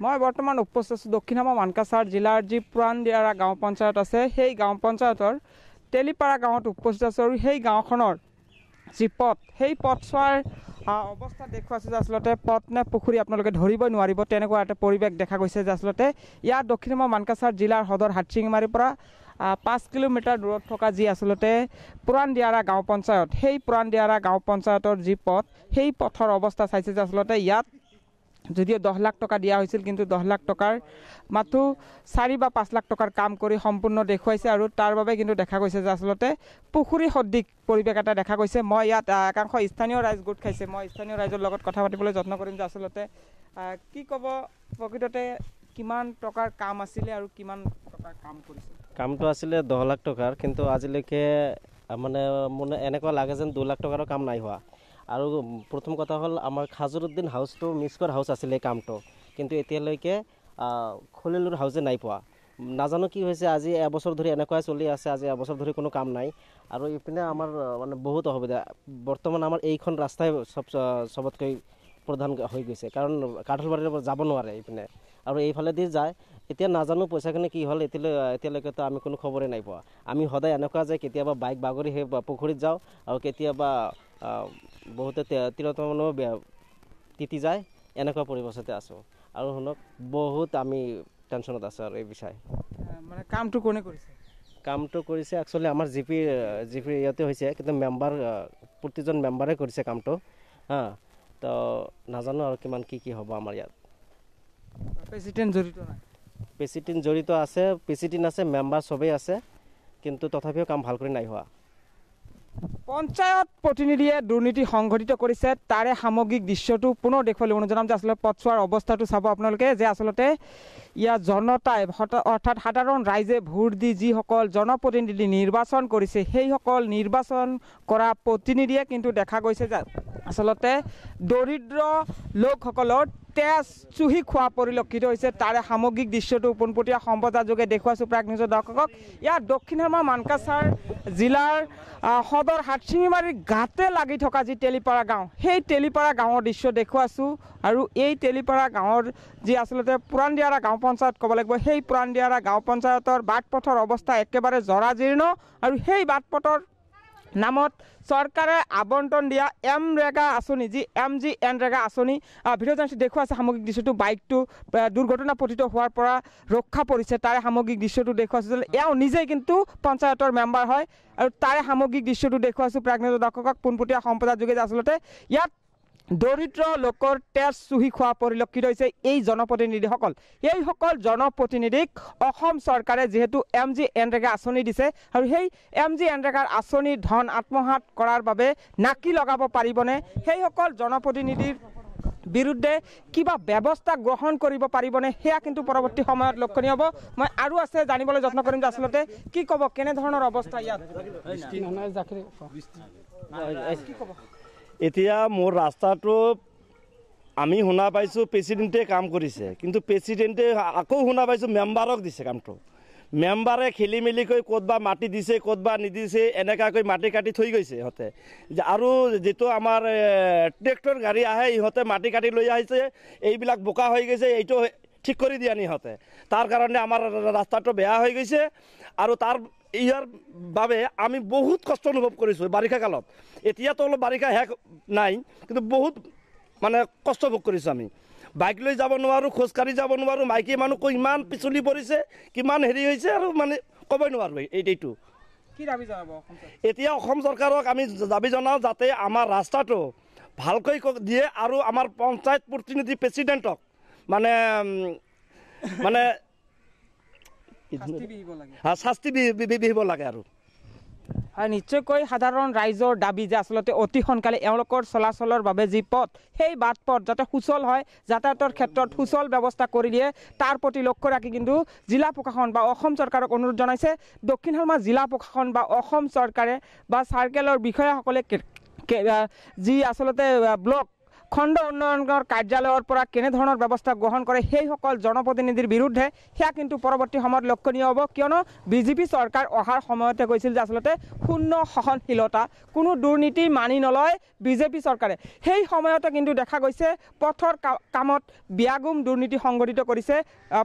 মই বৰ্তমান উপস্থিত আছোঁ দক্ষিণ হামা মানকাছাৰ জিলাৰ যি পুৰাণদিয়াৰা গাঁও পঞ্চায়ত আছে সেই গাঁও পঞ্চায়তৰ তেলিপাৰা গাঁৱত উপস্থিত আছোঁ আৰু সেই গাঁওখনৰ যি পথ সেই পথ চোৱাৰ অৱস্থা দেখুৱাইছে যে আচলতে পথ নে পুখুৰী আপোনালোকে ধৰিবই নোৱাৰিব তেনেকুৱা এটা পৰিৱেশ দেখা গৈছে যে আচলতে ইয়াত দক্ষিণ হামা মানকাছাৰ জিলাৰ সদৰ হাটশিঙিমাৰীৰ পৰা 5 কিলোমিটাৰ দূৰত থকা যি আচলতে পুৰাণদিয়াৰা গাঁও পঞ্চায়ত সেই পুৰাণদিয়াৰা গাঁও পঞ্চায়তৰ যি পথ সেই পথৰ অৱস্থা চাইছে যে আচলতে ইয়াত যদিও 10 লাখ টকা দিয়া হৈছিল কিন্তু 10 লাখ টকাৰ মাত্ৰ 4 বা 5 লাখ টকাৰ কাম কৰি সম্পূৰ্ণ দেখুৱাইছে আৰু তাৰ বাবে কিন্তু দেখা গৈছে যে আচলতে পুখুৰী সদৃশ পৰিৱেশ এটা দেখা গৈছে। মই ইয়াত একাংশ স্থানীয় ৰাইজ গোট খাইছে, মই স্থানীয় ৰাইজৰ লগত কথা পাতিবলৈ যত্ন কৰিম যে আচলতে কি ক'ব প্ৰকৃততে কিমান টকাৰ কাম আছিলে আৰু কিমান টকাৰ কাম কৰিছে। কামটো আছিলে 10 লাখ টকাৰ কিন্তু আজিলৈকে মানে এনেকুৱা লাগে যেন 2 লাখ টকাৰো কাম নাই হোৱা। আৰু প্ৰথম কথা হ'ল আমাৰ খাজৰুদ্দিন হাউচটো মিস্কৰ হাউচ আছিলে কামটো কিন্তু এতিয়ালৈকে খলিলুৰ হাউচে নাই পোৱা। নাজানো কি হৈছে, আজি এবছৰ ধৰি এনেকুৱাই চলি আছে, আজি এবছৰ ধৰি কোনো কাম নাই। আৰু ইপিনে আমাৰ মানে বহুত অসুবিধা। বৰ্তমান আমাৰ এইখন ৰাস্তাই চবতকৈ প্ৰধান হৈ গৈছে কাৰণ কাঠলবাৰীৰ পৰা যাব নোৱাৰে ইপিনে আৰু এইফালেদি যায়। এতিয়া নাজানো পইচাখিনি কি হ'ল, এতিয়ালৈকেতো আমি কোনো খবৰে নাই পোৱা। আমি সদায় এনেকুৱা যে কেতিয়াবা বাইক বাগৰি সেই পুখুৰীত যাওঁ আৰু কেতিয়াবা বহুতে তিৰোতামানো তিতি যায়, এনেকুৱা পৰিৱেশতে আছোঁ। আৰু শুনক বহুত আমি টেনশ্যনত আছোঁ আৰু এই বিষয়ে। মানে কামটো কোনে কৰিছে? কামটো কৰিছে একচুৱেলি আমাৰ জি পি ইয়াতে হৈছে কিন্তু মেম্বাৰ প্ৰতিজন মেম্বাৰে কৰিছে কামটো। তো নাজানো আৰু কিমান কি হ'ব আমাৰ ইয়াত। প্ৰেচিডেণ্ট জড়িত নাই? প্ৰেচিডেণ্ট জড়িত আছে, প্ৰেচিডেণ্ট আছে, মেম্বাৰ চবেই আছে কিন্তু তথাপিও কাম ভাল কৰি নাই হোৱা। পঞ্চায়ত প্ৰতিনিধিয়ে দুৰ্নীতি সংঘটিত কৰিছে তাৰে সামগ্ৰিক দৃশ্যটো পুনৰ দেখুৱালে অনুজনাম যে আচলতে পথ চোৱাৰ অৱস্থাটো চাব আপোনালোকে যে আচলতে ইয়াত জনতাই অৰ্থাৎ সাধাৰণ ৰাইজে ভোট দি যিসকল জনপ্ৰতিনিধি নিৰ্বাচন কৰিছে সেইসকল নিৰ্বাচন কৰা প্ৰতিনিধিয়ে কিন্তু দেখা গৈছে যে আচলতে দৰিদ্ৰ লোকসকলৰ তেজ চুহি খোৱা পৰিলক্ষিত হৈছে। তাৰে সামগ্ৰিক দৃশ্যটো পোনপটীয়া সম্প্ৰচাৰ যোগে দেখুৱাইছোঁ প্ৰাগ নিউজৰ দৰ্শকক। ইয়াত দক্ষিণ হামা মানকাছাৰ জিলাৰ সদৰ হাটশিঙিমাৰীৰ গাতে লাগি থকা যি তেলিপাৰা গাঁও সেই তেলিপাৰা গাঁৱৰ দৃশ্য দেখুৱাইছোঁ। আৰু এই তেলিপাৰা গাঁৱৰ যি আচলতে পুৰাণদিয়াৰা গাঁও পঞ্চায়ত ক'ব লাগিব, সেই পুৰাণদিয়াৰা গাঁও পঞ্চায়তৰ বাট পথৰ অৱস্থা একেবাৰে জৰাজীৰ্ণ আৰু সেই বাট পথৰ নামত চৰকাৰে আবণ্টন দিয়া MNREGA আঁচনি যি MGNREGA আঁচনি ভিডিঅ' জাৰ্চি দেখুৱাইছে। সামগ্ৰিক দৃশ্যটো বাইকটো দুৰ্ঘটনা পতিত হোৱাৰ পৰা ৰক্ষা পৰিছে তাৰে সামগ্ৰিক দৃশ্যটো দেখুৱাইছে। এওঁ নিজেই কিন্তু পঞ্চায়তৰ মেম্বাৰ হয় আৰু তাৰে সামগ্ৰিক দৃশ্যটো দেখুৱাইছোঁ প্ৰাগ নিউজৰ দৰ্শকক পোনপটীয়া সম্প্ৰচাৰ যোগে আচলতে ইয়াত দৰিদ্ৰ লোকৰ তেজ চুহি খোৱা পৰিলক্ষিত হৈছে এই জনপ্ৰতিনিধিসকল। এইসকল জনপ্ৰতিনিধিক অসম চৰকাৰে যিহেতু MGNREGA আঁচনি দিছে আৰু সেই MGNREGA আঁচনিৰ ধন আত্মসাৎ কৰাৰ বাবে নাকি লগাব পাৰিবনে, সেইসকল জনপ্ৰতিনিধিৰ বিৰুদ্ধে কিবা ব্যৱস্থা গ্ৰহণ কৰিব পাৰিবনে, সেয়া কিন্তু পৰৱৰ্তী সময়ত লক্ষণীয় হ'ব। মই আৰু আছে জানিবলৈ যত্ন কৰিম যে আচলতে কি ক'ব, কেনেধৰণৰ অৱস্থা ইয়াত। কি ক'ব? এতিয়া মোৰ ৰাস্তাটো আমি শুনা পাইছোঁ প্ৰেচিডেণ্টে কাম কৰিছে কিন্তু প্ৰেচিডেণ্টে আকৌ শুনা পাইছোঁ মেম্বাৰক দিছে কামটো। মেম্বাৰে খেলি মেলিকৈ ক'তবা মাটি দিছে ক'তবা নিদিছে এনেকুৱাকৈ মাটি কাটি থৈ গৈছে ইহঁতে। আৰু যিটো আমাৰ ট্ৰেক্টৰ গাড়ী আহে ইহঁতে মাটি কাটি লৈ আহিছে, এইবিলাক বোকা হৈ গৈছে, এইটো ঠিক কৰি দিয়া নাই ইহঁতে। তাৰ কাৰণে আমাৰ ৰাস্তাটো বেয়া হৈ গৈছে আৰু ইয়াৰ বাবে আমি বহুত কষ্ট অনুভৱ কৰিছোঁ বাৰিষা কালত। এতিয়াতো অলপ বাৰিষা শেষ নাই কিন্তু বহুত মানে কষ্ট ভোগ কৰিছোঁ আমি। বাইক লৈ যাব নোৱাৰোঁ, খোজকাঢ়ি যাব নোৱাৰোঁ, মাইকী মানুহ ইমান পিছলি পৰিছে, কিমান হেৰি হৈছে আৰু মানে ক'বই নোৱাৰোঁ এইটো। কি দাবী জনাব? এতিয়া অসম চৰকাৰক আমি দাবী জনাওঁ যাতে আমাৰ ৰাস্তাটো ভালকৈ দিয়ে আৰু আমাৰ পঞ্চায়ত প্ৰতিনিধি প্ৰেচিডেণ্টক মানে শাস্তি বিহিব লাগে আৰু নিশ্চয়কৈ সাধাৰণ ৰাইজৰ দাবী যে আচলতে অতি সোনকালে এওঁলোকৰ চলাচলৰ বাবে যি পথ সেই বাট পথ যাতে সুচল হয়, যাতায়াতৰ ক্ষেত্ৰত সুচল ব্যৱস্থা কৰি দিয়ে তাৰ প্ৰতি লক্ষ্য ৰাখি কিন্তু জিলা প্ৰশাসন বা অসম চৰকাৰক অনুৰোধ জনাইছে। দক্ষিণ হামা জিলা প্ৰশাসন বা অসম চৰকাৰে বা চাৰ্কেলৰ বিষয়াসকলে যি আচলতে ব্লক খণ্ড উন্নয়নৰ কাৰ্যালয়ৰ পৰা কেনেধৰণৰ ব্যৱস্থা গ্ৰহণ কৰে সেইসকল জনপ্ৰতিনিধিৰ বিৰুদ্ধে সেয়া কিন্তু পৰৱৰ্তী সময়ত লক্ষণীয় হ'ব, কিয়নো বিজেপি চৰকাৰ অহাৰ সময়তে কৈছিল যে আচলতে শূন্য সহনশীলতা, কোনো দুৰ্নীতি মানি নলয় বিজেপি চৰকাৰে। সেই সময়তে কিন্তু দেখা গৈছে পথৰ কামত বিয়াগুম দুৰ্নীতি সংঘটিত কৰিছে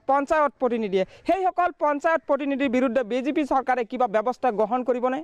পঞ্চায়ত প্ৰতিনিধিয়ে। সেইসকল পঞ্চায়ত প্ৰতিনিধিৰ বিৰুদ্ধে বিজেপি চৰকাৰে কিবা ব্যৱস্থা গ্ৰহণ কৰিবনে?